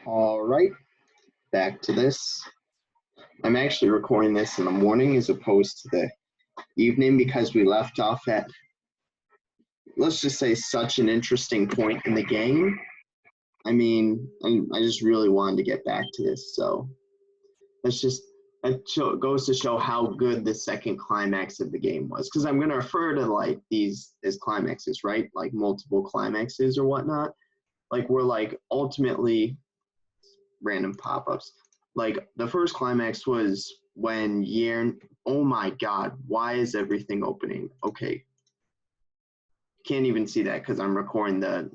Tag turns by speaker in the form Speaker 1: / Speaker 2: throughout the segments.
Speaker 1: All right, back to this. I'm actually recording this in the morning as opposed to the evening because we left off at, let's just say, such an interesting point in the game. I mean, I just really wanted to get back to this. So let's just, it goes to show how good the second climax of the game was. Because I'm going to refer to like these as climaxes, right? Like multiple climaxes or whatnot. Like we're like ultimately random pop-ups. Like the first climax was when Yern. Oh my God! Why is everything opening? Okay, can't even see that because I'm recording the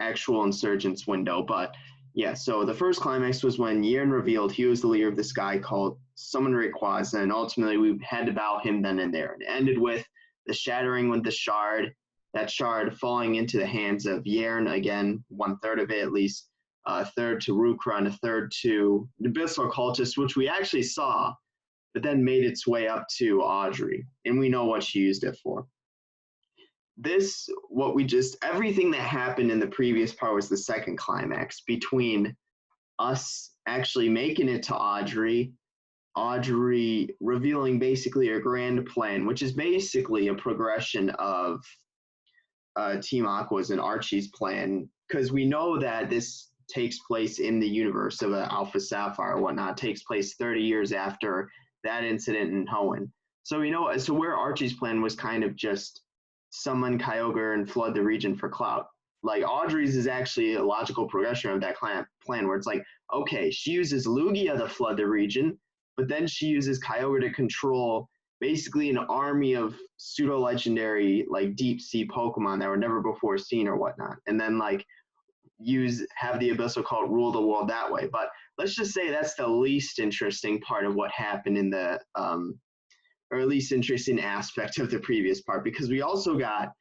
Speaker 1: actual Insurgence window. But yeah, so the first climax was when Yern revealed he was the leader of this guy called Summon Rayquaza, and ultimately we had to battle him then and there. And it ended with the shattering with the shard, that shard falling into the hands of Yern again, 1/3 of it at least, a third to Rukra and a third to the Abyssal Cultist, which we actually saw, but then made its way up to Audrey, and we know what she used it for. Everything that happened in the previous part was the second climax between us actually making it to Audrey revealing basically a grand plan, which is basically a progression of Team Aqua's and Archie's plan, because we know that this takes place in the universe of Alpha Sapphire or whatnot, takes place 30 years after that incident in Hoenn. So we know, so where Archie's plan was kind of just summon Kyogre and flood the region for clout. Like Audrey's is actually a logical progression of that plan where it's like, okay, she uses Lugia to flood the region, but then she uses Kyogre to control basically an army of pseudo-legendary like deep sea Pokemon that were never before seen or whatnot. And then like have the Abyssal Cult rule the world that way. But let's just say that's the least interesting part of what happened in the or at least interesting aspect of the previous part, because we also got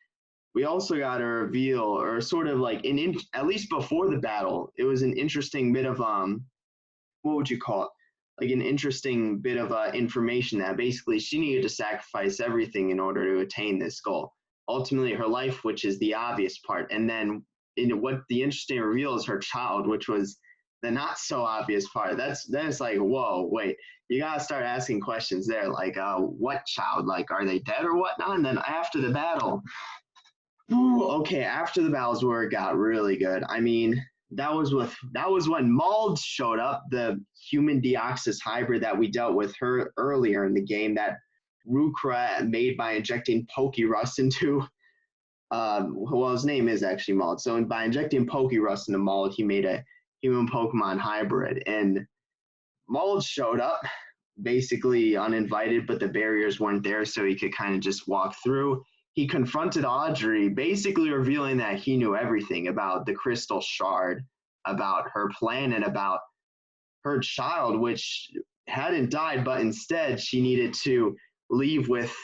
Speaker 1: a reveal, or sort of like at least before the battle, it was an interesting bit of what would you call it? Like an interesting bit of information that basically she needed to sacrifice everything in order to attain this goal. Ultimately, her life, which is the obvious part, and then what the interesting reveal is her child, which was the not so obvious part. Then it's like, whoa, wait, you gotta start asking questions there, like what child? Like, are they dead or whatnot? And then after the battle, okay, after the battles where it got really good. I mean, that was when Mauled showed up, the human Deoxys hybrid that we dealt with her earlier in the game, that Rukra made by injecting Pokérust into. Well, his name is actually Mauled. So by injecting Pokérust into Mauled, he made a human Pokemon hybrid, and Mauled showed up basically uninvited, but the barriers weren't there, so he could kind of just walk through. He confronted Audrey, basically revealing that he knew everything about the Crystal Shard, about her plan, and about her child, which hadn't died, but instead she needed to leave with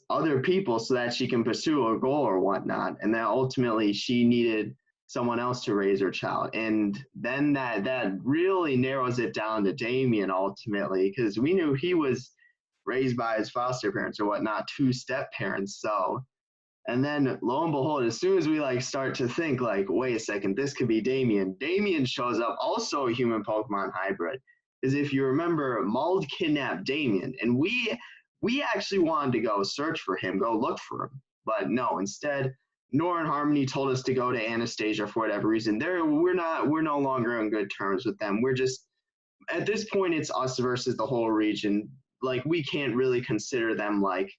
Speaker 1: other people so that she can pursue a goal or whatnot, and that ultimately she needed someone else to raise her child. And then that really narrows it down to Damien ultimately, because we knew he was raised by his foster parents or whatnot, two step parents. So, and then lo and behold, as soon as we like start to think like, wait a second, this could be Damien shows up, also a human Pokemon hybrid. Because if you remember, Mauled kidnapped Damien, and we actually wanted to go search for him, go look for him, but no, instead Nora and Harmony told us to go to Anastasia for whatever reason. We're no longer on good terms with them. We're just, at this point, it's us versus the whole region. Like, we can't really consider them like,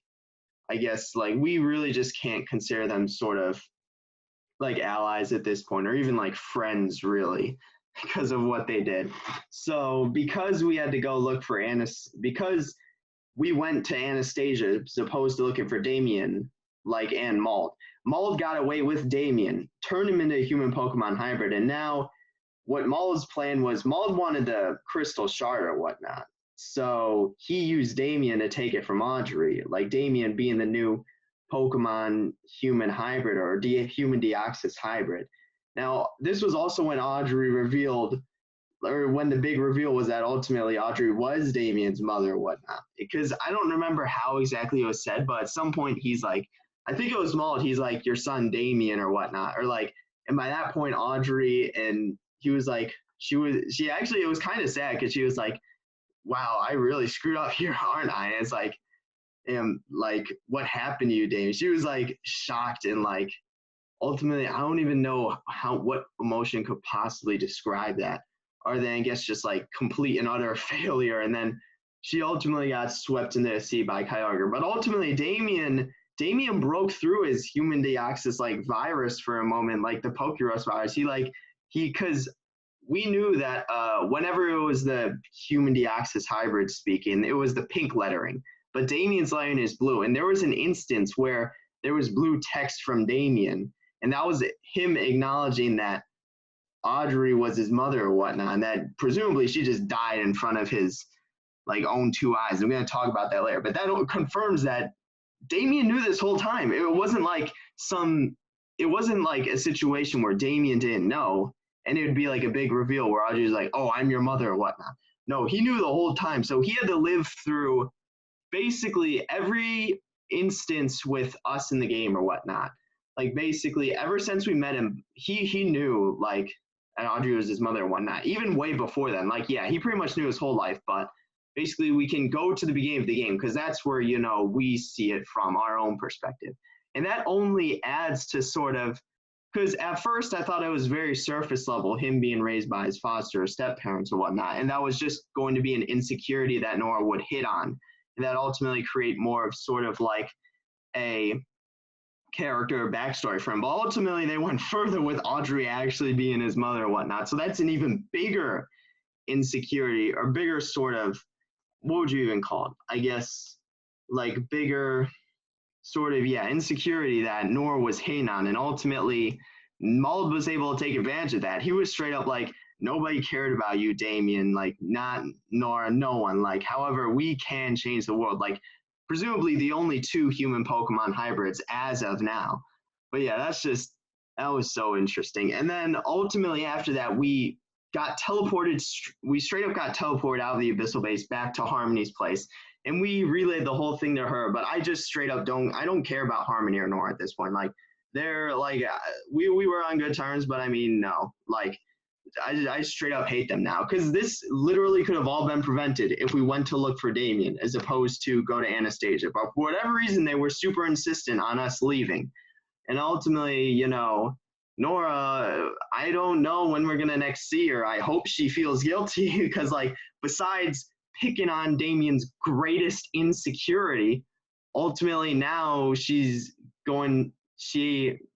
Speaker 1: I guess, like, we really just can't consider them sort of like allies at this point, or even like friends, really, because of what they did. So because we had to go look for because we went to Anastasia as opposed to looking for Damien, like, and Mauled. Mauled got away with Damien, turned him into a human Pokemon hybrid, and now what Mauld's plan was, Mauled wanted the Crystal Shard or whatnot. So he used Damien to take it from Audrey, like Damien being the new Pokemon human hybrid, or human Deoxys hybrid. Now, this was also when Audrey revealed, or when the big reveal was that ultimately Audrey was Damien's mother or whatnot. Because I don't remember how exactly it was said, but at some point he's like, I think it was Mauled, he's like, your son Damien or whatnot. Or like, and by that point, Audrey and he was like, she actually, it was kind of sad because she was like, wow, I really screwed up here, aren't I? And it's like, what happened to you, Dave? She was like shocked and like, ultimately, I don't even know what emotion could possibly describe that, other than I guess just like complete and utter failure. And then she ultimately got swept into the sea by Kyogre. But ultimately, Damien broke through his human deoxys like virus for a moment, like the Pokerus virus. Because we knew that whenever it was the human deoxys hybrid speaking, it was the pink lettering. But Damien's lettering is blue. And there was an instance where there was blue text from Damien, and that was him acknowledging that Audrey was his mother or whatnot, and that presumably she just died in front of his like own two eyes. I'm going to talk about that later, but that confirms that Damien knew this whole time. It wasn't like a situation where Damien didn't know, and it would be like a big reveal where Audrey was like, "Oh, I'm your mother" or whatnot. No, he knew the whole time, so he had to live through basically every instance with us in the game or whatnot. Like basically ever since we met him, he knew like, and Audrey was his mother and whatnot, even way before then. Like, yeah, he pretty much knew his whole life, but basically we can go to the beginning of the game because that's where, we see it from our own perspective. And that only adds to sort of, because at first I thought it was very surface level, him being raised by his foster or step parents or whatnot. And that was just going to be an insecurity that Nora would hit on. And that ultimately create more of sort of like a character or backstory for him. But ultimately, they went further with Audrey actually being his mother or whatnot. So that's an even bigger insecurity or bigger sort of, what would you even call it? I guess like bigger sort of, insecurity that Nora was hitting on. And ultimately, Mauld was able to take advantage of that. He was straight up like, nobody cared about you, Damien. Like, not Nora, no one. Like, however, we can change the world. Like, presumably the only two human Pokemon hybrids as of now. But yeah, that was so interesting. And then ultimately after that, we straight up got teleported out of the Abyssal Base back to Harmony's place. And we relayed the whole thing to her, but I just straight up I don't care about Harmony or Nora at this point. Like, they're like, we were on good terms, but I mean, no, like, I straight up hate them now because this literally could have all been prevented if we went to look for Damien as opposed to go to Anastasia. But for whatever reason, they were super insistent on us leaving. And ultimately, Nora, I don't know when we're going to next see her. I hope she feels guilty because, like, besides picking on Damien's greatest insecurity, ultimately now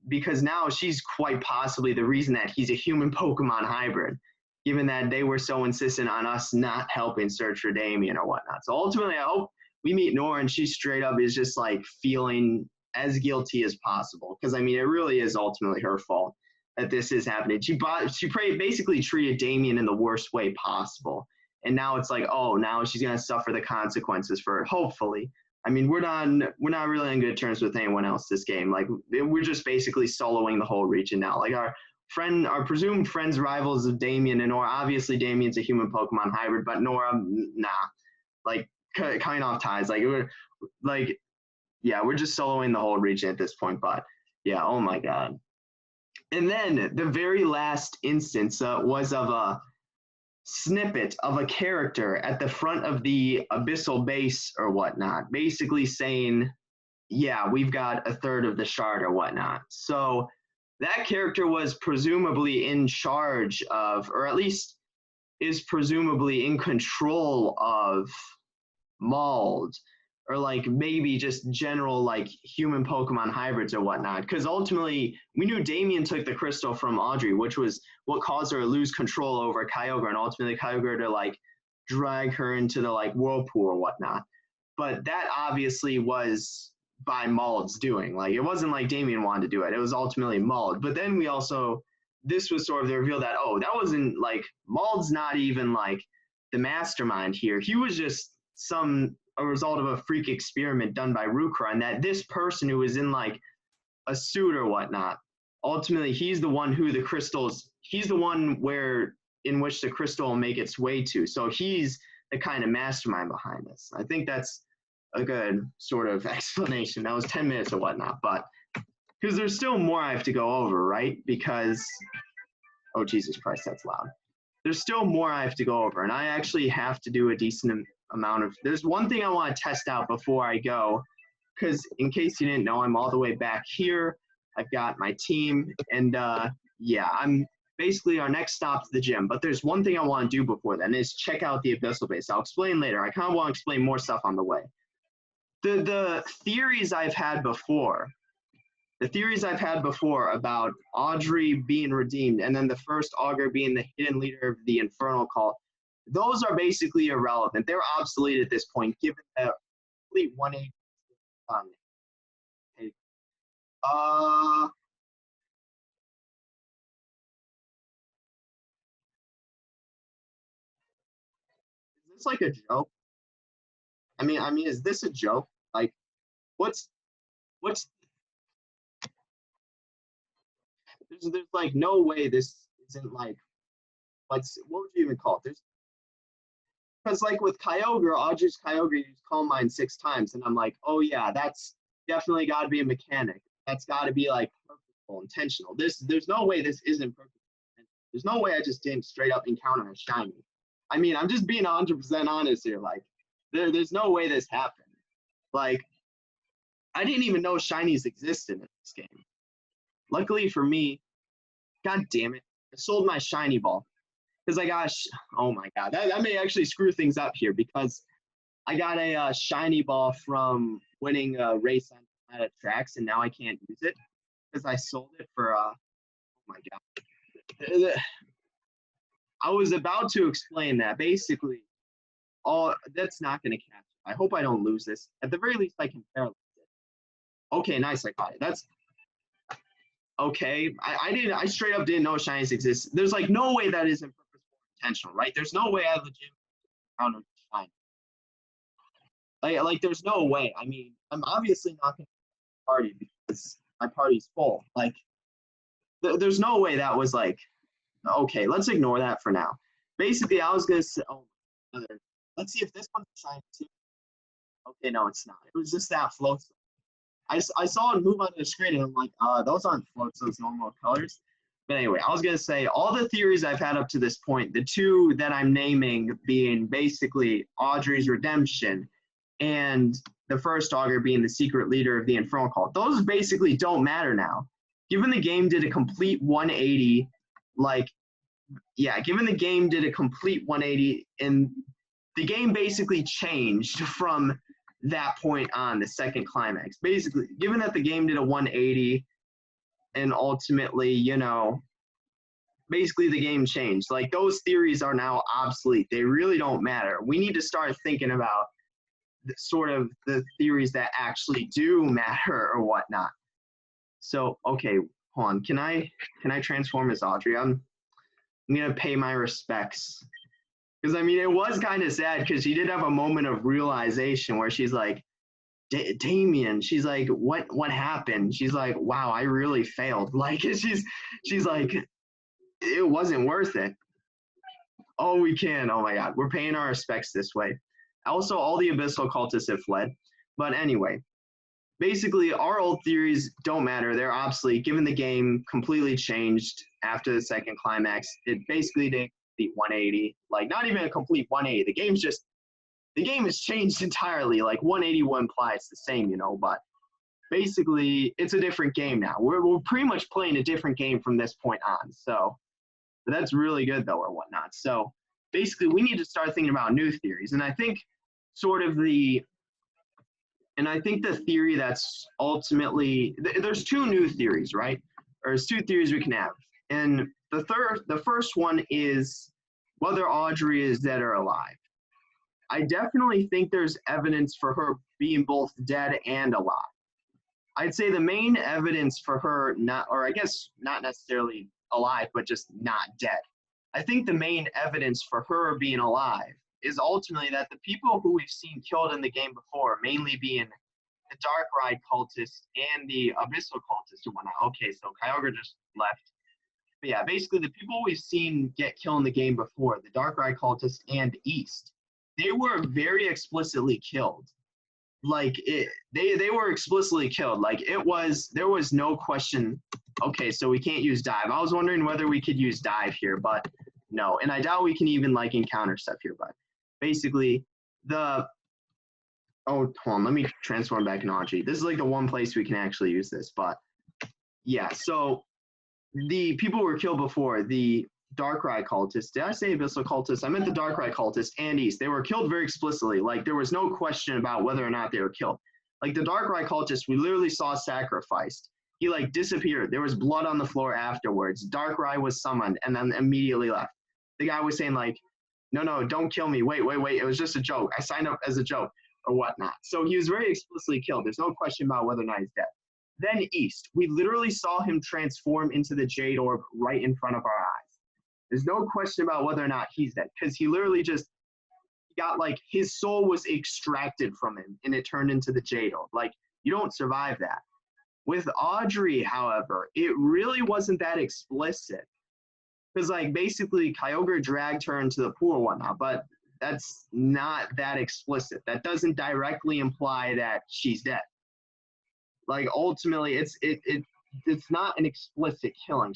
Speaker 1: because now she's quite possibly the reason that he's a human Pokemon hybrid, given that they were so insistent on us not helping search for Damien or whatnot. So ultimately, I hope we meet Nora and she straight up is just like feeling as guilty as possible. Because, I mean, it really is ultimately her fault that this is happening. She basically treated Damien in the worst way possible. And now it's like, oh, now she's going to suffer the consequences for it, hopefully. I mean, we're not really on good terms with anyone else this game. Like, we're just basically soloing the whole region now. Like, our presumed friends, rivals of Damien and Nora. Obviously, Damien's a human Pokemon hybrid, but Nora, nah. Like, cutting off ties. Like, we're just soloing the whole region at this point. But yeah, oh my god. And then the very last instance was of a snippet of a character at the front of the Abyssal Base or whatnot, basically saying, yeah, we've got a third of the shard or whatnot. So that character was presumably in charge of, or at least is presumably in control of Mauld, or like maybe just general like human Pokemon hybrids or whatnot. Because ultimately, we knew Damien took the crystal from Audrey, which was what caused her to lose control over Kyogre, and ultimately Kyogre to like drag her into the like whirlpool or whatnot. But that obviously was by Mauld's doing. Like, it wasn't like Damien wanted to do it. It was ultimately Mauld. But then this was sort of the reveal that, oh, that wasn't like, Mauld's not even like the mastermind here. He was just a result of a freak experiment done by Rukra, and that this person who was in like a suit or whatnot, ultimately he's the one in which the crystal will make its way to. So he's the kind of mastermind behind this. I think that's a good sort of explanation. That was 10 minutes or whatnot, but because there's still more I have to go over, right? Because Oh, Jesus Christ, that's loud. There's still more I have to go over, and I actually have to do a decent amount of. There's one thing I want to test out before I go, because in case you didn't know, I'm all the way back here. I've got my team, and yeah, I'm basically our next stop's the gym. But there's one thing I want to do before then is check out the Abyssal Base. I'll explain later. I kind of want to explain more stuff on the way. The theories I've had before. The theories I've had before about Audrey being redeemed and then the first augur being the hidden leader of the Infernal Cult, those are basically irrelevant. They're obsolete at this point, given that complete 180. Is this like a joke? I mean, is this a joke? Like, what's there's like no way this isn't like what would you even call it? There's because like with Kyogre, Audrey's Kyogre used Calm Mind 6 times, and I'm like, oh yeah, that's definitely got to be a mechanic. That's got to be like purposeful, intentional. There's no way this isn't purposeful. There's no way I just didn't straight up encounter a shiny. I mean, I'm just being 100% honest here. Like, there's no way this happened. Like, I didn't even know shinies existed in this game. Luckily for me, god damn it, I sold my shiny ball. Because I got, oh my god, that may actually screw things up here because I got a shiny ball from winning a race on tracks, and now I can't use it because I sold it for, oh my god. I was about to explain that. Basically, that's not going to catch. I hope I don't lose this. At the very least, I can paralyze it. Okay, nice, I got it. That's okay. I straight up didn't know shinies exist. There's like no way that isn't purposeful intentional, right? There's no way I legit found a shiny. Like there's no way. I mean, I'm obviously not going to party because my party's full. Like, there's no way that was like, okay, let's ignore that for now. Basically, I was going to say, oh, let's see if this one's shiny too. Okay, no, it's not. It was just that float. I saw it move on the screen, and I'm like, those aren't floats, those normal colors. But anyway, I was going to say all the theories I've had up to this point, the two that I'm naming being basically Audrey's redemption and the first augur being the secret leader of the Infernal Cult, those basically don't matter now. Given the game did a complete 180, like, yeah, given the game did a complete 180, and the game basically changed from that point on, the second climax. Basically, given that the game did a 180 and ultimately, you know, basically the game changed. Like, those theories are now obsolete. They really don't matter. We need to start thinking about sort of the theories that actually do matter or whatnot. So, okay, hold on. Can I transform as Audrey? I'm gonna pay my respects. Because I mean, it was kind of sad because she did have a moment of realization where she's like, Damien, she's like, what happened? She's like, wow, I really failed. Like, she's like, it wasn't worth it. Oh, we can. Oh my God, we're paying our respects this way. Also, all the Abyssal cultists have fled. But anyway, basically, our old theories don't matter. They're obsolete, given the game completely changed after the second climax. It basically did the 180, like not even a complete 180. The game has changed entirely. Like 180 will imply it's the same, you know, but basically it's a different game now. We're pretty much playing a different game from this point on. So but that's really good though, or whatnot. So basically we need to start thinking about new theories. And I think the theory that's ultimately, there's two new theories, right? Or there's two theories we can have. And the first one is whether Audrey is dead or alive. I definitely think there's evidence for her being both dead and alive. I'd say the main evidence for her not, or I guess not necessarily alive, but just not dead. I think the main evidence for her being alive is ultimately that the people who we've seen killed in the game before, mainly being the Dark Ride cultists and the Abyssal cultists and whatnot. Okay, so Kyogre just left. But yeah, basically the people we've seen get killed in the game before, the Dark Ride cultists and East, they were very explicitly killed. like they were explicitly killed. Like there was no question. Okay, so we can't use dive. I was wondering whether we could use dive here, but no. And I doubt we can even like encounter stuff here. But basically, the hold on, let me transform back into Audrey. This is like the one place we can actually use this. But yeah, so the people were killed before. The Darkrai cultists. Did I say Abyssal cultists? I meant the Darkrai cultists and East. They were killed very explicitly. Like there was no question about whether or not they were killed. Like the Darkrai cultist, we literally saw sacrificed. He like disappeared. There was blood on the floor afterwards. Darkrai was summoned and then immediately left. The guy was saying like, no, don't kill me. Wait. It was just a joke. I signed up as a joke or whatnot. So he was very explicitly killed. There's no question about whether or not he's dead. Then East, we literally saw him transform into the Jade Orb right in front of our eyes. There's no question about whether or not he's dead because he literally just got like his soul was extracted from him and it turned into the Jade Orb. Like you don't survive that. With Audrey, however, it really wasn't that explicit because like basically Kyogre dragged her into the pool or whatnot, but that's not that explicit. That doesn't directly imply that she's dead. Like ultimately, it's not an explicit killing.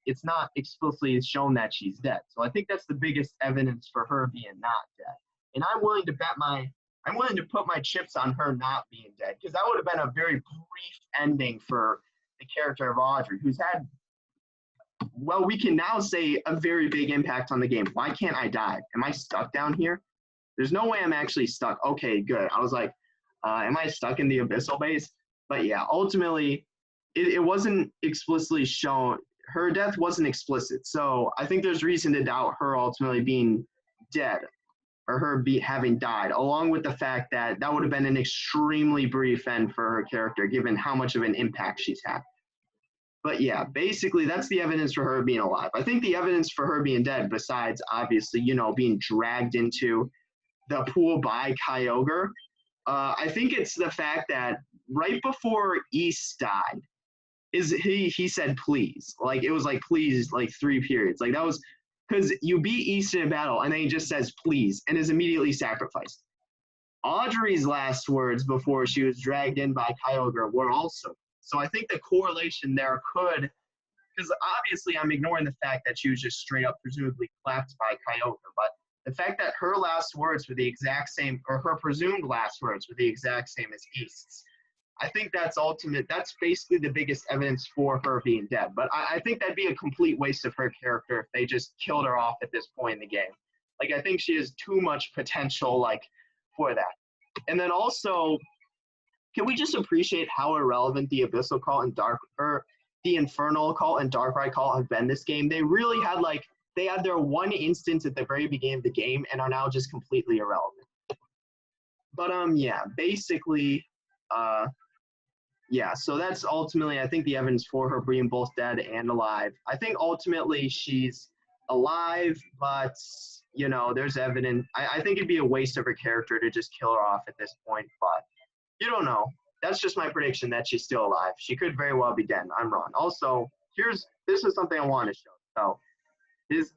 Speaker 1: It's not explicitly shown that she's dead. So I think that's the biggest evidence for her being not dead. And I'm willing to put my chips on her not being dead because that would have been a very brief ending for the character of Audrey, who's had, well, we can now say a very big impact on the game. Why can't I die? Am I stuck down here? There's no way I'm actually stuck. Okay, good. I was like, am I stuck in the Abyssal base? But yeah, ultimately, it wasn't explicitly shown. Her death wasn't explicit. So I think there's reason to doubt her ultimately being dead or her having died, along with the fact that that would have been an extremely brief end for her character, given how much of an impact she's had. But yeah, basically, that's the evidence for her being alive. I think the evidence for her being dead, besides obviously, being dragged into the pool by Kyogre, I think it's the fact that right before East died, he said please. Like it was like please, like 3 periods. Like that was because you beat East in a battle and then he just says please and is immediately sacrificed. Audrey's last words before she was dragged in by Kyogre were also. So I think the correlation there could, because obviously I'm ignoring the fact that she was just straight up presumably clapped by Kyogre, but the fact that her last words were the exact same, or her presumed last words were the exact same as East's, I think that's basically the biggest evidence for her being dead. But I think that'd be a complete waste of her character if they just killed her off at this point in the game. Like, I think she has too much potential, like, for that. And then also, can we just appreciate how irrelevant the Abyssal Cult and the Infernal Cult and Darkrai Cult have been this game? They really had, they had their one instance at the very beginning of the game and are now just completely irrelevant. But, yeah, basically, yeah, so that's ultimately, I think, the evidence for her being both dead and alive. I think ultimately she's alive, but, there's evidence. I think it'd be a waste of her character to just kill her off at this point, but you don't know. That's just my prediction that she's still alive. She could very well be dead. I'm wrong. Also, this is something I want to show. So,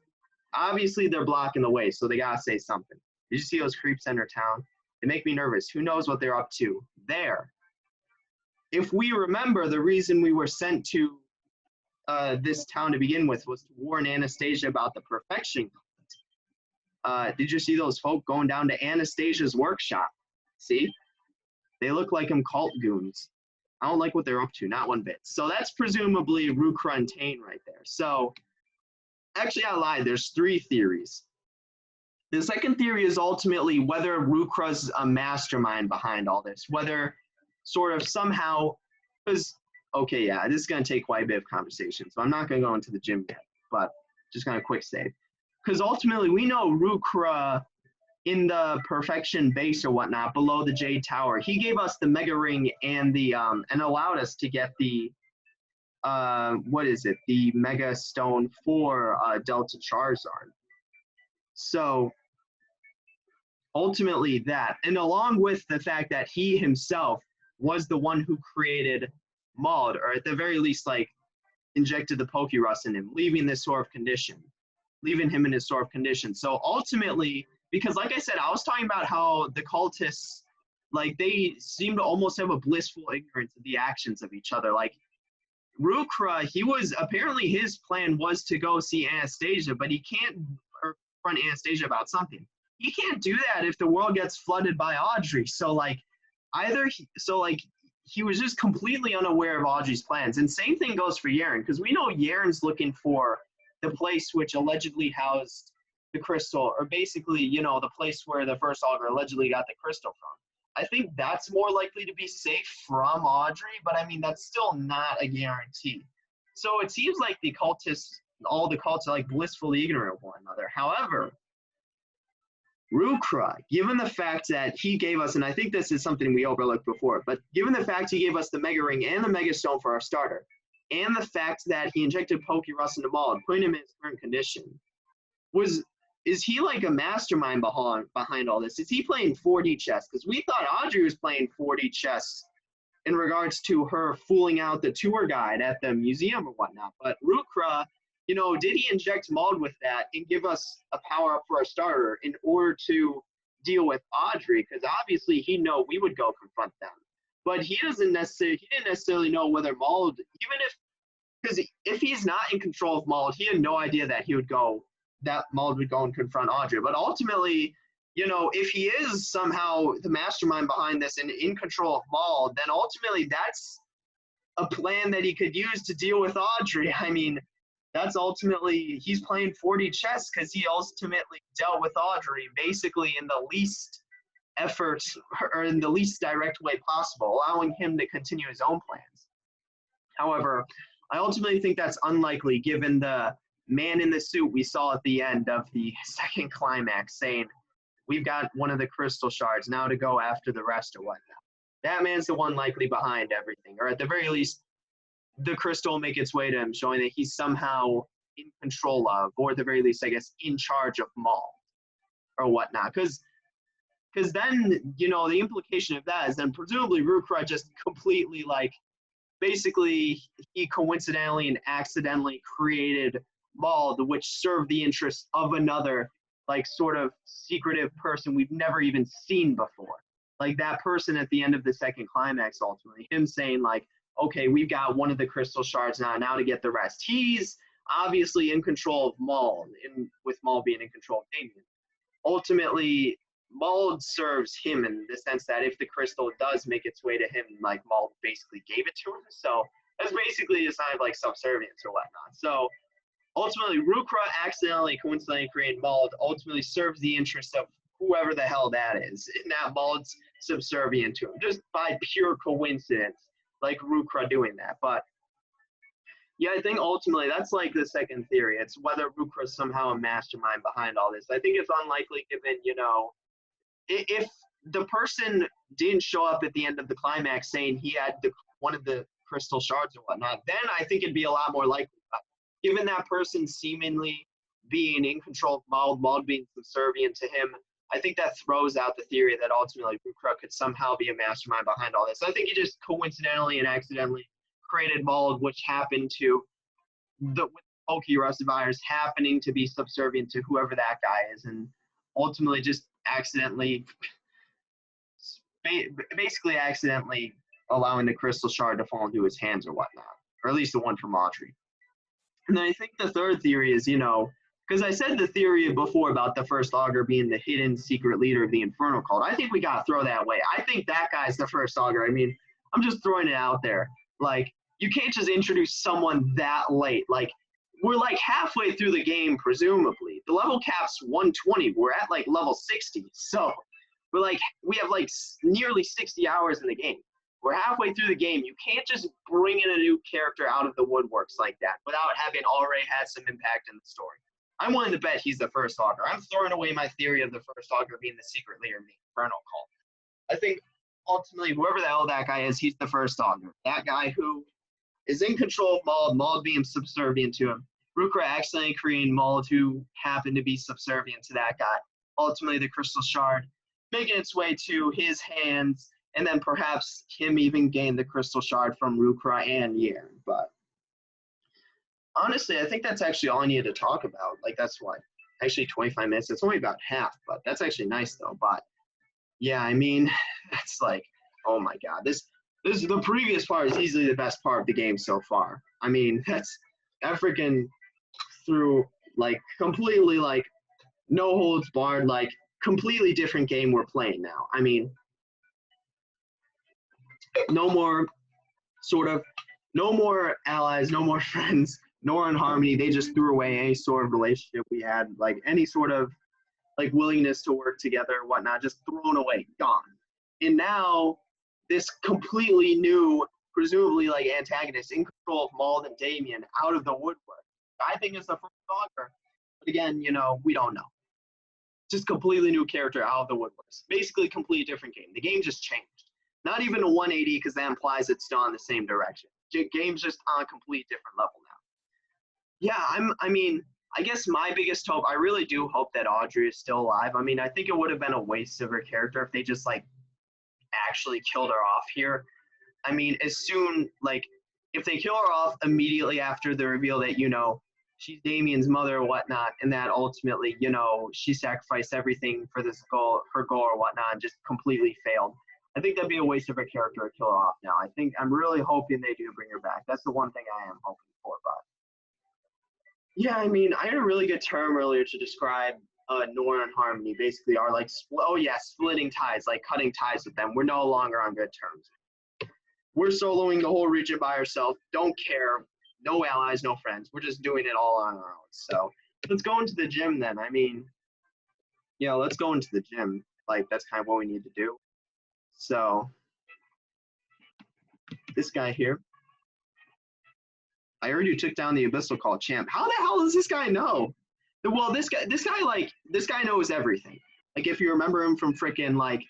Speaker 1: obviously they're blocking the way, so they gotta say something. Did you see those creeps enter town? They make me nervous. Who knows what they're up to? There. If we remember, the reason we were sent to this town to begin with was to warn Anastasia about the perfection. Did you see those folk going down to Anastasia's workshop? See? They look like cult goons. I don't like what they're up to, not one bit. So that's presumably Rukra and Tane right there. So, actually, I lied. There's 3 theories. The second theory is ultimately whether Rukra's a mastermind behind all this, whether sort of somehow, because, okay, yeah, this is going to take quite a bit of conversation, so I'm not going to go into the gym yet, but just kind of quick save. Because ultimately, we know Rukra in the Perfection base or whatnot, below the Jade Tower, he gave us the Mega Ring and and allowed us to get the, the Mega Stone for Delta Charizard. So, ultimately that, and along with the fact that he himself was the one who created Maud, or at the very least, injected the Pokerus in him, leaving him in his sort of condition. So ultimately, because like I said, I was talking about how the cultists like they seem to almost have a blissful ignorance of the actions of each other. Like Rukra, he was apparently his plan was to go see Anastasia, but he can't or confront Anastasia about something. He can't do that if the world gets flooded by Audrey. So like he was just completely unaware of Audrey's plans. And same thing goes for Yaren, because we know Yaren's looking for the place which allegedly housed the crystal, or basically, the place where the first augur allegedly got the crystal from. I think that's more likely to be safe from Audrey, but I mean, that's still not a guarantee. So it seems like all the cults are like blissfully ignorant of one another. However, Rukra, given the fact that he gave us, and I think this is something we overlooked before, but given the fact he gave us the Mega Ring and the Mega Stone for our starter, and the fact that he injected Pokerus into Maul, putting him in his current condition, is he like a mastermind behind all this? Is he playing 4D chess? Because we thought Audrey was playing 4D chess in regards to her fooling out the tour guide at the museum or whatnot. But Rukra, did he inject Maud with that and give us a power up for our starter in order to deal with Audrey? Because obviously he knew we would go confront them. But he didn't necessarily know whether Maud, because if he's not in control of Maud, he had no idea that Maud would go and confront Audrey. But ultimately, if he is somehow the mastermind behind this and in control of Maud, then ultimately that's a plan that he could use to deal with Audrey. I mean, that's ultimately, he's playing 4D chess because he ultimately dealt with Audrey basically in the least effort or in the least direct way possible, allowing him to continue his own plans. However, I ultimately think that's unlikely given the man in the suit we saw at the end of the second climax saying, we've got one of the crystal shards now to go after the rest or whatnot. That man's the one likely behind everything, or at the very least, the crystal will make its way to him, showing that he's somehow in control of, or at the very least, I guess, in charge of Maul or whatnot. Because then, the implication of that is then presumably Rukra just completely, basically he coincidentally and accidentally created Maul, which served the interests of another, sort of secretive person we've never even seen before. Like that person at the end of the second climax, ultimately, him saying, okay, we've got one of the crystal shards now to get the rest. He's obviously in control of Maul, with Maul being in control of Damien. Ultimately, Maul serves him in the sense that if the crystal does make its way to him, Maul basically gave it to him. So that's basically a sign of subservience or whatnot. So ultimately, Rukra coincidentally created Maul, ultimately serves the interest of whoever the hell that is, and that Maul's subservient to him, just by pure coincidence, Rukra doing that. But yeah, I think ultimately that's the second theory. It's whether Rukra is somehow a mastermind behind all this. I think it's unlikely given, if the person didn't show up at the end of the climax saying he had one of the crystal shards or whatnot, then I think it'd be a lot more likely. Given that person seemingly being in control of Maul being subservient to him, I think that throws out the theory that ultimately Rukra could somehow be a mastermind behind all this. I think he just coincidentally and accidentally created Maul, which happened to, with Pokerus virus happening to be subservient to whoever that guy is, and ultimately just basically accidentally allowing the crystal shard to fall into his hands or whatnot, or at least the one from Audrey. And then I think the third theory is, because I said the theory before about the first augur being the hidden secret leader of the Infernal Cult. I think we got to throw that away. I think that guy's the first augur. I mean, I'm just throwing it out there. You can't just introduce someone that late. We're halfway through the game, presumably. The level cap's 120. We're at level 60. So we have nearly 60 hours in the game. We're halfway through the game. You can't just bring in a new character out of the woodworks like that without having already had some impact in the story. I'm willing to bet he's the first augur. I'm throwing away my theory of the first augur being the secret leader of the Infernal Cult. I think ultimately, whoever the hell that guy is, he's the first augur. That guy who is in control of Maul being subservient to him. Rukra accidentally creating Maul, who happened to be subservient to that guy. Ultimately, the crystal shard making its way to his hands, and then perhaps him even gain the crystal shard from Rukra and Yaren. But honestly, I think that's actually all I needed to talk about. That's actually 25 minutes. It's only about half, but that's actually nice though. But Yeah, I mean, that's like, oh my God, this the previous part is easily the best part of the game so far. I mean, that freaking through like completely like no holds barred, like completely different game we're playing now. I mean, no more sort of no more allies, no more friends, nor in harmony. They just threw away any sort of relationship we had, like any sort of like willingness to work together or whatnot, just thrown away, gone. And now this completely new, presumably like antagonist in control of Maul and Damien out of the woodwork. I think it's the first Stalker. But again, we don't know. Just completely new character out of the woodworks. Basically, completely different game. The game just changed. Not even a 180 because that implies it's still in the same direction. Game's just on a complete different level now. Yeah, I mean, I guess my biggest hope, I really do hope that Audrey is still alive. I mean, I think it would have been a waste of her character if they just like actually killed her off here. I mean, as soon like if they kill her off immediately after the reveal that she's Damien's mother or whatnot, and that ultimately she sacrificed everything for this goal, her goal or whatnot, and just completely failed. I think that'd be a waste of a character to kill her off now. I'm really hoping they do bring her back. That's the one thing I am hoping for. But yeah, I mean, I had a really good term earlier to describe Nora and Harmony. Basically, are like splitting ties, like cutting ties with them. We're no longer on good terms. We're soloing the whole region by ourselves. Don't care. No allies, no friends. We're just doing it all on our own. So let's go into the gym then. I mean, let's go into the gym. Like that's kind of what we need to do. So this guy here, I heard you took down the Abyssal Call champ. How the hell does this guy know? Well, this guy knows everything. Like if you remember him from freaking like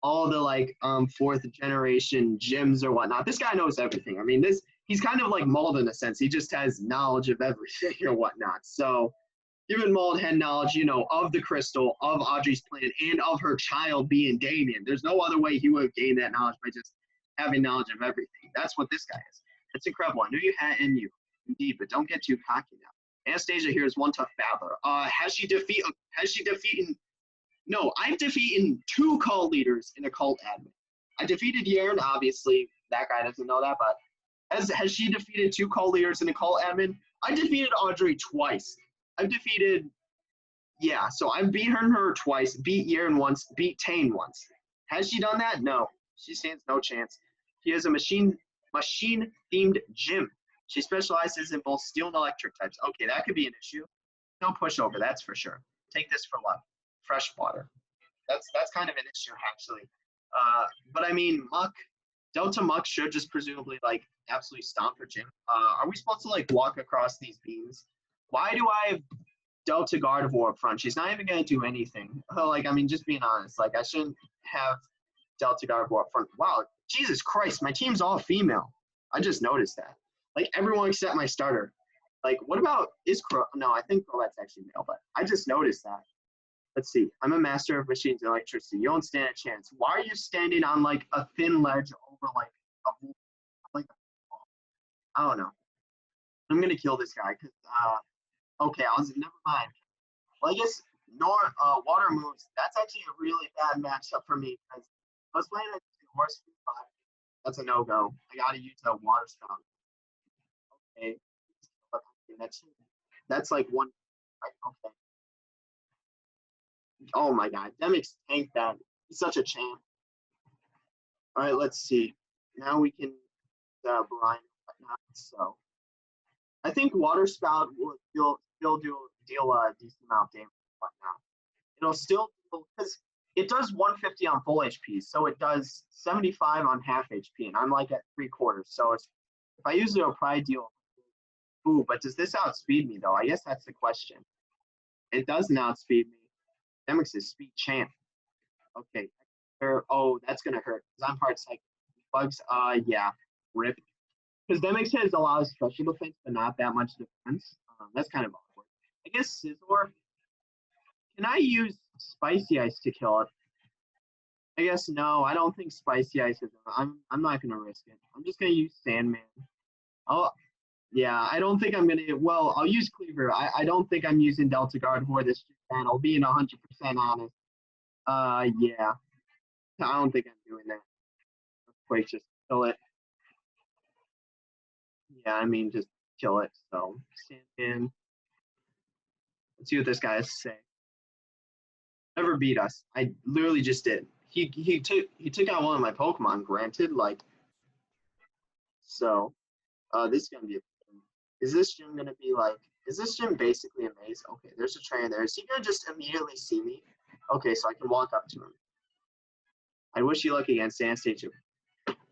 Speaker 1: all the like fourth generation gyms or whatnot, this guy knows everything. I mean, he's kind of like Mauled in a sense. He just has knowledge of everything or whatnot. So given Mauled had knowledge, of the crystal, of Audrey's plan, and of her child being Damien, there's no other way he would have gained that knowledge by just having knowledge of everything. That's what this guy is. It's incredible. I knew you had in you, indeed, but don't get too cocky now. Anastasia here is one tough battler. Has she defeated? No, I've defeated 2 cult leaders in a cult admin. I defeated Yern, obviously. That guy doesn't know that, but has she defeated 2 cult leaders in a cult admin? I defeated Audrey twice. I've defeated, so I've beaten her twice, beat Yern once, beat Tane once. Has she done that? No. She stands no chance. She has a machine-themed gym. She specializes in both steel and electric types. Okay, that could be an issue. No pushover, that's for sure. Take this for what? Fresh water. That's kind of an issue, actually. But I mean, Delta Muck should just presumably, like, absolutely stomp her gym. Are we supposed to, like, walk across these beams? Why do I have Delta Gardevoir up front? She's not even going to do anything. Like, I mean, just being honest. Like, I shouldn't have Delta Gardevoir up front. Wow, Jesus Christ, my team's all female. I just noticed that. Like, everyone except my starter. Like, what about, no, I think Crobat's actually male, but I just noticed that. Let's see. I'm a master of machines and electricity. You don't stand a chance. Why are you standing on, like, a thin ledge over, like, I don't know. I'm going to kill this guy because, okay, never mind. Well, I guess water moves. That's actually a really bad matchup for me because I was playing a horse food, but that's a no-go. I got to use a water spout. Okay. That's like one. Okay. Oh my God, Demix tanked that. He's such a champ. All right, let's see. Now we can Brian whatnot. So I think Water Spout will still deal a decent amount of damage whatnot. It'll still because it does 150 on full HP, so it does 75 on half HP, and I'm like at 3/4. So if I use it, it'll probably deal. Ooh, but does this outspeed me though? I guess that's the question. It doesn't outspeed me. Demix is speed champ. Okay. Oh, that's gonna hurt. Because I'm hard psychic. Bugs, yeah. Rip. Because Demix has a lot of special defense, but not that much defense. That's kind of awkward. I guess Scizor. Can I use Spicy Ice to kill it? I guess no. I don't think Spicy Ice is. I'm not gonna risk it. I'm just gonna use Sandman. Yeah, I don't think I'm gonna. Well, I'll use Cleaver. I don't think I'm using Delta Guard for this channel. Being 100% honest. Yeah. I don't think I'm doing that. Earthquake, just kill it. Yeah, I mean, just kill it. So, Sandman. Let's see what this guy has to say. Never beat us. I literally just did. He took out one of my Pokemon. Granted, like so. This is gonna be. Is this gym gonna be like? Is this gym basically a maze? Okay, there's a trainer there. Is he gonna just immediately see me? Okay, so I can walk up to him. I wish you luck against Anastasia.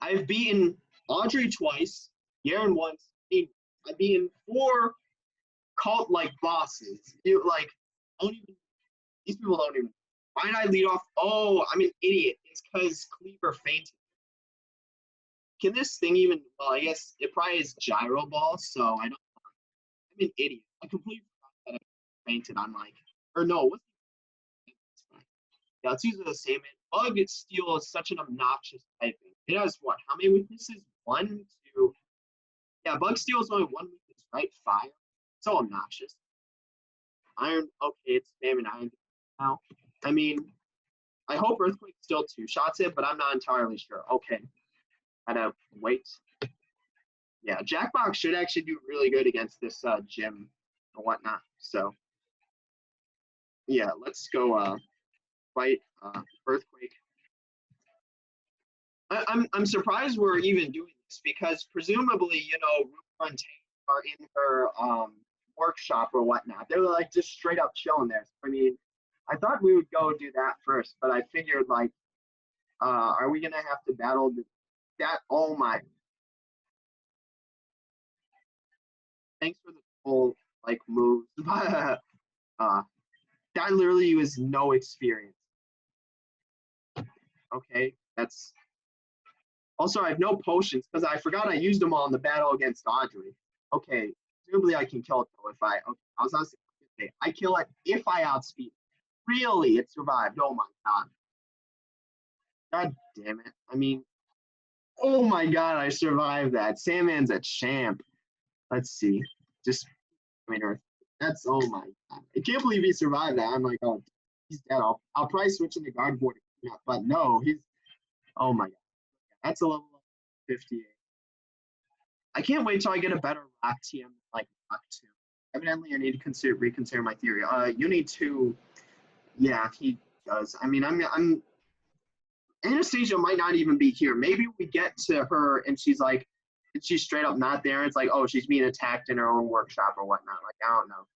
Speaker 1: I've beaten Audrey twice, Yaren once. I've beaten 4 cult like bosses. Like, I don't even. These people don't even. Why did I lead off? Oh, I'm an idiot. It's because Cleaver fainted. Can this thing even? Well, I guess it probably is gyro ball, so I don't. I'm an idiot. I completely forgot that I fainted on like, or no, what's yeah, let's use the same. Bug Steel is such an obnoxious typing. It has what? How many weaknesses? 1, 2. Yeah, Bug Steel is only 1 weakness, right? Fire. So obnoxious. Iron. Okay, it's spamming iron now. I mean, I hope Earthquake still 2-shots it, but I'm not entirely sure. Okay, gotta wait. Yeah, Jackbox should actually do really good against this gym or whatnot. So yeah, let's go fight Earthquake. I'm surprised we're even doing this because presumably, Rupa and Tate are in her workshop or whatnot. They're like just straight up chilling there. I mean, I thought we would go do that first, but I figured like, are we gonna have to battle that? Oh my! Thanks for the full like moves. That literally was no experience. Okay, that's also I have no potions because I forgot I used them all in the battle against Audrey. Okay, presumably I can kill it though if I. Okay, I was not saying I kill it if I outspeed. Really, it survived. Oh my god. God damn it. I mean, oh my god, I survived that. Sandman's a champ. Let's see. Just I mean, Earth. That's oh my god. I can't believe he survived that. I'm like, oh, he's dead. I'll probably switch into guard board, but no, he's. Oh my god, that's a level 58. I can't wait till I get a better rock TM like rock 2. Evidently, I need to reconsider my theory. You need to. Yeah, he does. I mean, I'm. Anastasia might not even be here. Maybe we get to her and she's like, she's straight up not there. It's like, oh, she's being attacked in her own workshop or whatnot. Like, I don't know.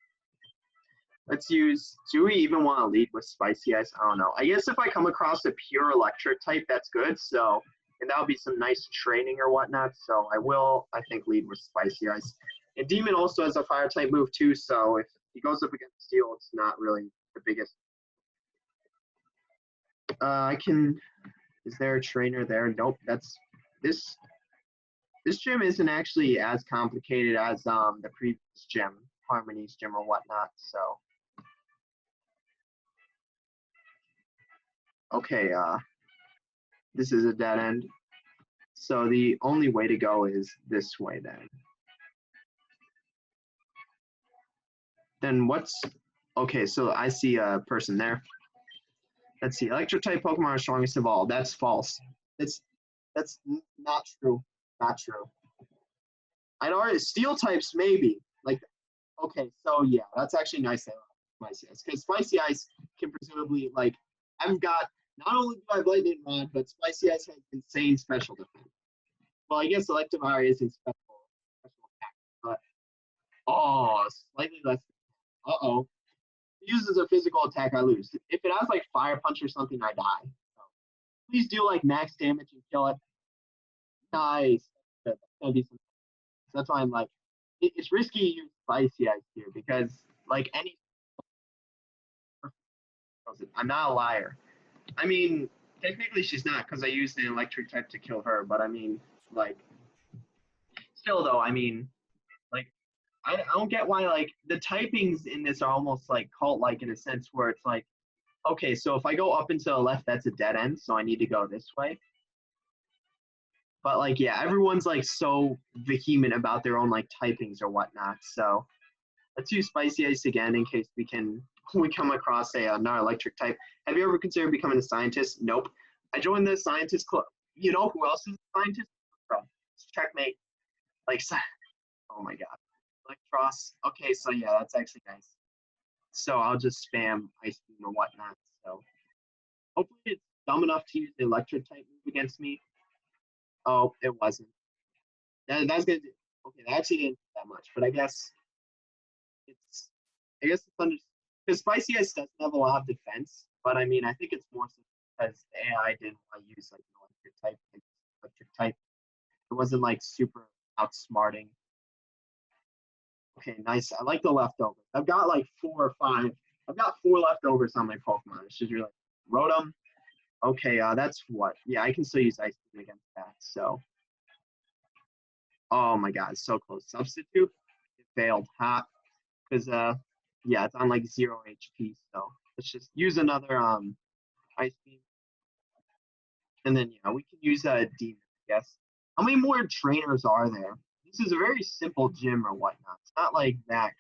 Speaker 1: Let's use, do we even want to lead with Spicy Ice? I don't know. I guess if I come across a pure electric type, that's good. So, and that'll be some nice training or whatnot. So I will, I think, lead with Spicy Ice. And Demon also has a fire type move too. So if he goes up against Steel, it's not really the biggest. I can, is there a trainer there? Nope, that's, this gym isn't actually as complicated as the previous gym, Harmony's gym or whatnot. So okay, this is a dead end. So the only way to go is this way then. Then what's okay? So I see a person there. Let's see. Electric type Pokemon are strongest of all. That's false. That's not true. Not true. I'd already steel types maybe. Like okay, so yeah, that's actually nice. Spicy Ice because Spicy Ice can presumably like I've got not only do I have Lightning Rod, but Spicy Ice has insane special defense. Well, I guess Electivire isn't special attack, but oh, slightly less. Uh-oh. If it uses a physical attack, I lose. If it has like Fire Punch or something, I die. So, please do like max damage and kill it. Nice. That's gonna be some. So that's why I'm like, it's risky to use Spicy Ice here because like any. I'm not a liar. I mean, technically she's not because I used an electric type to kill her, but I mean, like, still though, I mean, like, I don't get why like the typings in this are almost like cult-like in a sense where it's like, okay, so if I go up and to the left, that's a dead end, so I need to go this way. But like, yeah, everyone's like so vehement about their own like typings or whatnot. So let's use Spicy Ice again in case we come across another electric type. Have you ever considered becoming a scientist? Nope. I joined the scientist club. You know who else is a scientist? Bro, checkmate. Like, oh my god. Electros. Okay, so yeah, that's actually nice. So I'll just spam Ice Beam or whatnot. So hopefully it's dumb enough to use the electric type move against me. Oh, it wasn't. That's gonna do. Okay, that actually didn't do that much, but it's I guess it's under because Spicy Ice doesn't have a lot of defense, but I mean I think it's more so because the AI didn't want to use like an electric type. It wasn't like super outsmarting. Okay, nice. I like the leftovers. I've got like 4 or 5. I've got 4 leftovers on my Pokemon. It's just really Rotom. Okay, that's what. Yeah, I can still use Ice Beam against that. So, oh my God, so close. Substitute. It failed. Hot. Because yeah, it's on like 0 HP. So let's just use another Ice Beam, and then yeah, we can use a Demon. I guess. How many more trainers are there? This is a very simple gym or whatnot. It's not like that.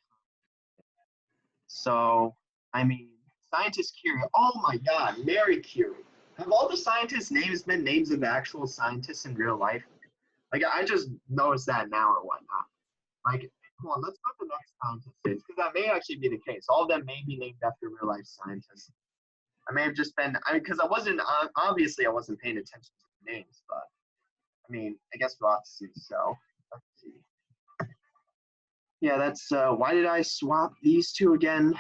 Speaker 1: So, I mean, scientist Curie. Oh my God, Mary Curie. Have all the scientists' names been names of actual scientists in real life? Like, I just noticed that now or whatnot. Like, come on, let's go to the next scientist is, because that may actually be the case. All of them may be named after real life scientists. I may have just been, because I wasn't, obviously, I wasn't paying attention to the names, but I mean, I guess we'll have to see. So, let's see. Yeah, that's, why did I swap these two again?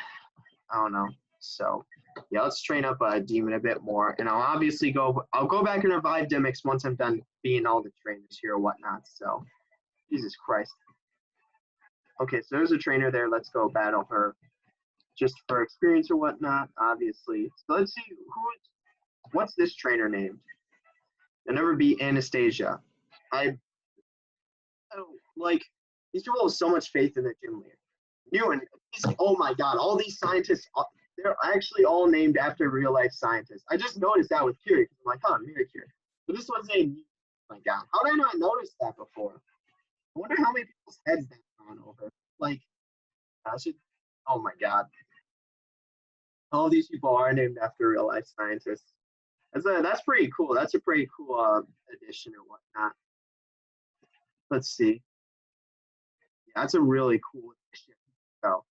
Speaker 1: I don't know. So yeah, let's train up a Demon a bit more, and I'll go back and revive Demix once I'm done being all the trainers here or whatnot. So Jesus Christ. Okay, so there's a trainer there. Let's go battle her, just for experience or whatnot, obviously. So let's see what's this trainer named? It'll never be Anastasia. I don't like these people have so much faith in their gym leader. Ewan, oh my God, all these scientists, they're actually all named after real life scientists. I just noticed that with Curie. I'm like, huh, Mira Curie. But this one's named, oh my God, how did I not notice that before? I wonder how many people's heads that's gone over. Like, I should, oh my God. All these people are named after real life scientists. That's pretty cool. That's a pretty cool addition or whatnot. Let's see. Yeah, that's a really cool addition. So,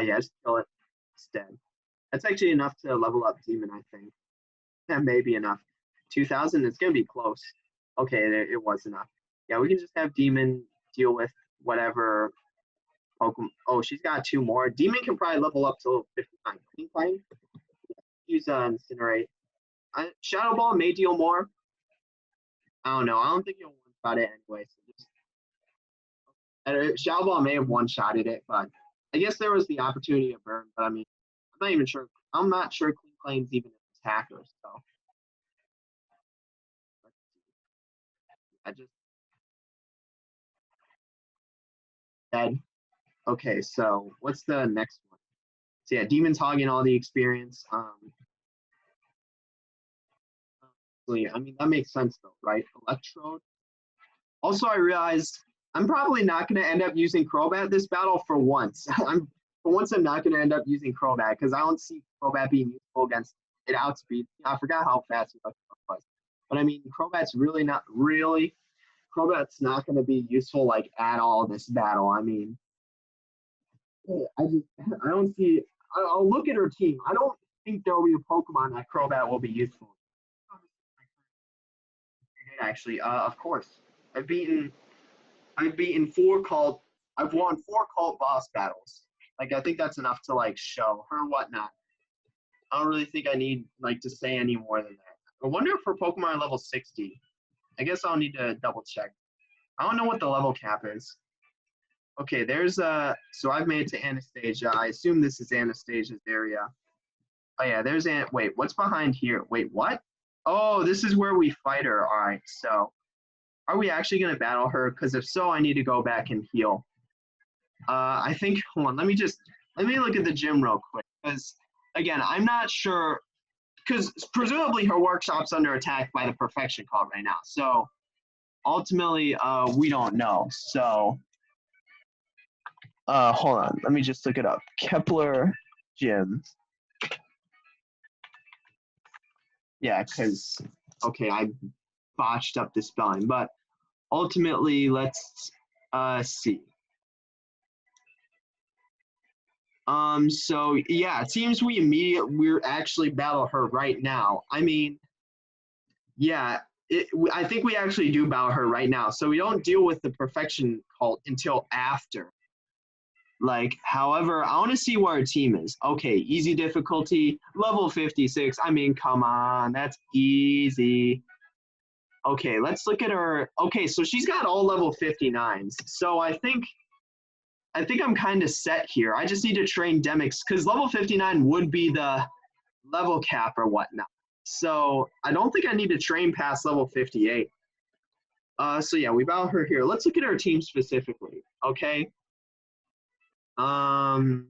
Speaker 1: yeah, just kill it. It's dead. That's actually enough to level up Demon, I think. That may be enough. 2,000, it's going to be close. Okay, it was enough. Yeah, we can just have Demon deal with whatever Pokemon. Oh, she's got 2 more. Demon can probably level up to 59. Clean Flame. Use Incinerate. Shadow Ball may deal more. I don't know. I don't think you'll one-shot it anyway. So Shadow Ball may have one-shotted it, but I guess there was the opportunity to burn. But I mean, I'm not even sure. I'm not sure Clean Flame's even an attacker. So I just dead. Okay, so what's the next one? So yeah, Demon's hogging all the experience. I mean that makes sense though, right? Electrode. Also, I realized I'm probably not going to end up using Crobat this battle for once. I'm not going to end up using Crobat because I don't see Crobat being useful against it outspeed. I forgot how fast it was, but I mean Crobat's not going to be useful like at all this battle. I mean, I don't see. I'll look at her team. I don't think there'll be a Pokemon that Crobat will be useful. Actually, of course, I've beaten I've beaten 4 cult. I've won 4 cult boss battles. Like I think that's enough to like show her whatnot. I don't really think I need like to say any more than that. I wonder if her Pokemon are level 60. I guess I'll need to double check. I don't know what the level cap is. Okay, there's so I've made it to Anastasia. I assume this is Anastasia's area. Oh yeah, wait, what's behind here? Wait, what? Oh, this is where we fight her. All right, so are we actually going to battle her? Because if so, I need to go back and heal. I think, hold on, let me look at the gym real quick. Because, again, I'm not sure, because presumably her workshop's under attack by the Perfection Call right now. So, ultimately, we don't know. So, hold on, let me just look it up. Kepler Gym. Yeah, because, okay, I botched up the spelling, but ultimately, let's see. So yeah, it seems we're actually battle her right now. I mean, yeah, I think we actually do battle her right now. So we don't deal with the perfection cult until after. Like, however, I want to see where our team is. Okay, easy difficulty, level 56. I mean, come on, that's easy. Okay, let's look at her. Okay, so she's got all level 59s. So I think I'm kind of set here. I just need to train Demix because level 59 would be the level cap or whatnot. So I don't think I need to train past level 58. So yeah, we battle her here. Let's look at our team specifically. Okay. Um,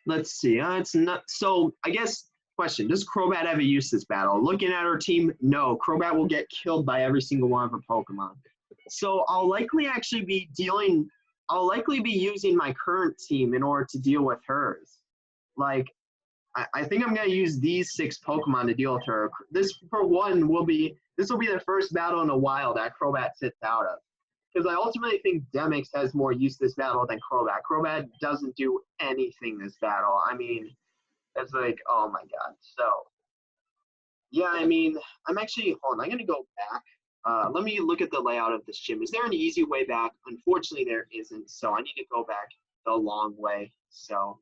Speaker 1: let's see. It's not so. I guess question: does Crobat have a use this battle? Looking at her team, no. Crobat will get killed by every single one of her Pokemon. So I'll likely actually be dealing. I'll likely be using my current team in order to deal with hers. Like I think I'm gonna use these 6 Pokemon to deal with her. This for one will be the first battle in a while that Crobat sits out of. Because I ultimately think Demix has more use this battle than Crobat. Crobat doesn't do anything this battle. I mean, it's like, oh my god. So yeah, I mean, I'm actually hold on, I'm gonna go back. Let me look at the layout of this gym. Is there an easy way back? Unfortunately, there isn't. So I need to go back the long way. So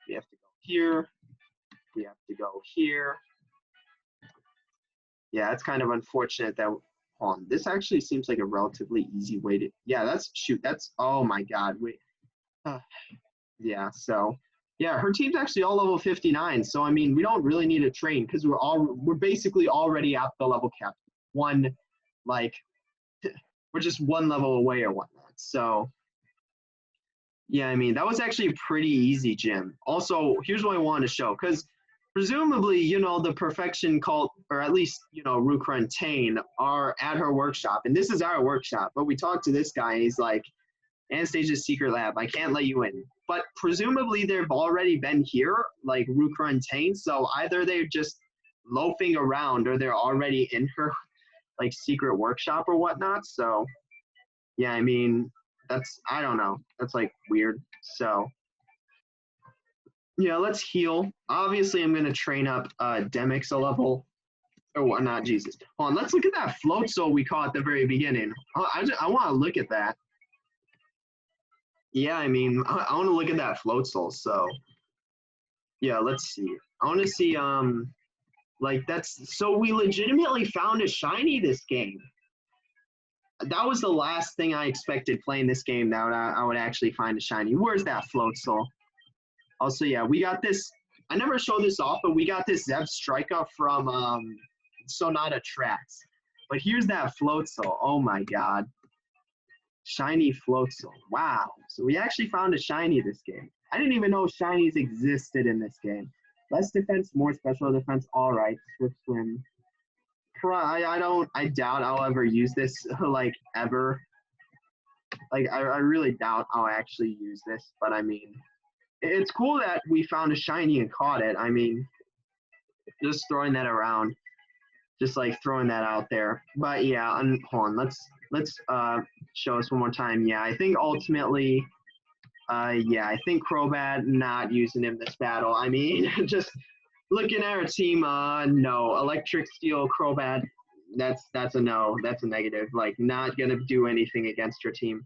Speaker 1: we have to go here. We have to go here. Yeah, it's kind of unfortunate that hold on. This actually seems like a relatively easy way to. Yeah, that's. Oh my God. Wait. Uh, yeah. So. Yeah, her team's actually all level 59. So I mean, we don't really need to train because we're basically already at the level cap. One, like, we're just one level away or whatnot. So yeah, I mean, that was actually a pretty easy gym. Also, here's what I wanted to show because presumably, the perfection cult, or at least, Rukra and Tane are at her workshop. And this is our workshop. But we talked to this guy, and he's like, Anastasia's secret lab, I can't let you in. But presumably, they've already been here, like Rukra and Tane. So either they're just loafing around or they're already in her, like, secret workshop or whatnot. So, yeah, I mean, I don't know. That's, like, weird. So, yeah, let's heal. Obviously, I'm going to train up Demix a level or whatnot. Jesus. Hold on, let's look at that float soul we caught at the very beginning. I want to look at that. Yeah, I mean, I want to look at that float soul. So, yeah, let's see. I want to see, like, so we legitimately found a shiny this game. That was the last thing I expected playing this game, that I would actually find a shiny. Where's that float soul? Also, yeah, we got this. I never showed this off, but we got this Zeb Strika from Sonata Tracks. But here's that float soul. Oh my god. Shiny float soul. Wow. So we actually found a shiny this game. I didn't even know shinies existed in this game. Less defense, more special defense. All right. Swift swim. I doubt I'll ever use this, like, ever. Like, I really doubt I'll actually use this. But I mean, it's cool that we found a shiny and caught it. I mean, just throwing that around, just like throwing that out there. But yeah, hold on, let's show us one more time. Yeah, I think ultimately, yeah, I think Crobat not using him this battle. I mean, just looking at our team, no, Electric Steel Crobat. That's a no. That's a negative. Like, not gonna do anything against your team.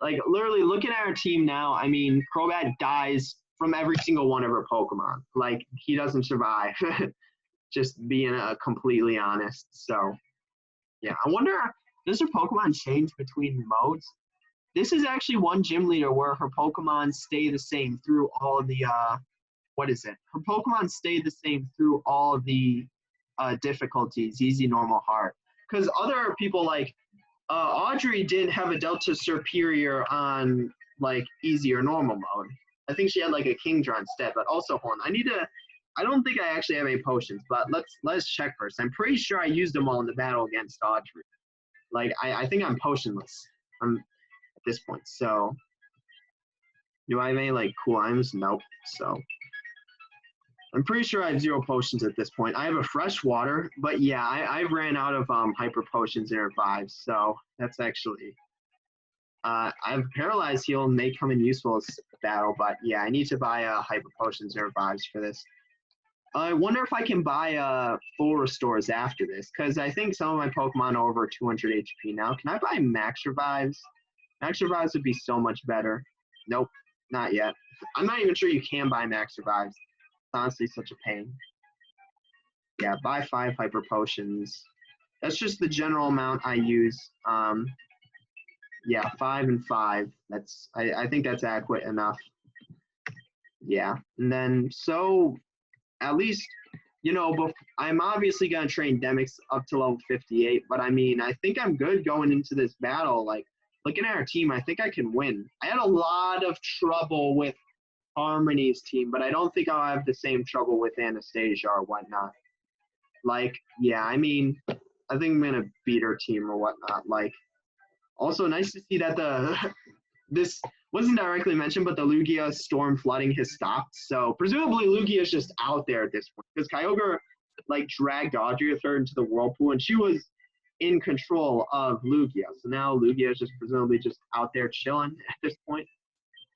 Speaker 1: Like, literally looking at our team now, I mean, Crobat dies from every single one of her Pokemon. Like, he doesn't survive. Just being completely honest. So, yeah. I wonder, does her Pokemon change between modes? This is actually one gym leader where her Pokemon stay the same through all of the, what is it? Her Pokemon stay the same through all of the difficulties, easy, normal, hard. Because other people, like, Audrey didn't have a Delta Superior on, like, easy or normal mode. I think she had, like, a Kingdra instead. But also, hold on, I don't think I actually have any potions, but let's check first. I'm pretty sure I used them all in the battle against Audrey. Like, I think I'm potionless at this point. So, do I have any, like, cool items? Nope. So, I'm pretty sure I have 0 potions at this point. I have a fresh water, but yeah, I ran out of hyper potions and revives, so that's actually. I have paralyzed heal may come in useful as battle, but yeah, I need to buy hyper potions and revives for this. I wonder if I can buy full restores after this, because I think some of my Pokemon are over 200 HP now. Can I buy max revives? Max revives would be so much better. Nope, not yet. I'm not even sure you can buy max revives. It's honestly such a pain. Yeah, buy 5 hyper potions. That's just the general amount I use. Yeah, 5 and 5. I think that's adequate enough. Yeah, and then so at least I'm obviously gonna train Demix up to level 58, but I mean I think I'm good going into this battle. Like looking at our team, I think I can win. I had a lot of trouble with Harmony's team, but I don't think I'll have the same trouble with Anastasia or whatnot. Like, yeah, I mean, I think I'm gonna beat her team or whatnot. Like, also nice to see that this wasn't directly mentioned, but the Lugia storm flooding has stopped. So presumably Lugia is just out there at this point because Kyogre like dragged Audrey with her into the whirlpool, and she was in control of Lugia. So now Lugia is just presumably just out there chilling at this point.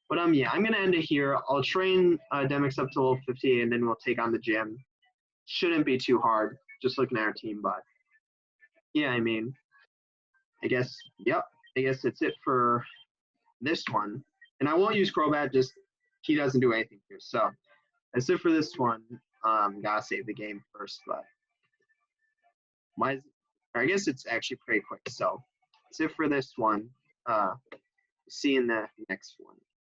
Speaker 1: But yeah, I'm gonna end it here. I'll train Demix up to level 58, and then we'll take on the gym. Shouldn't be too hard. Just looking at our team, but yeah, I mean, I guess yep. I guess that's it for this one. And I won't use Crobat, just he doesn't do anything here. So that's it for this one. Gotta save the game first, but I guess it's actually pretty quick. So that's it for this one. See you in the next one.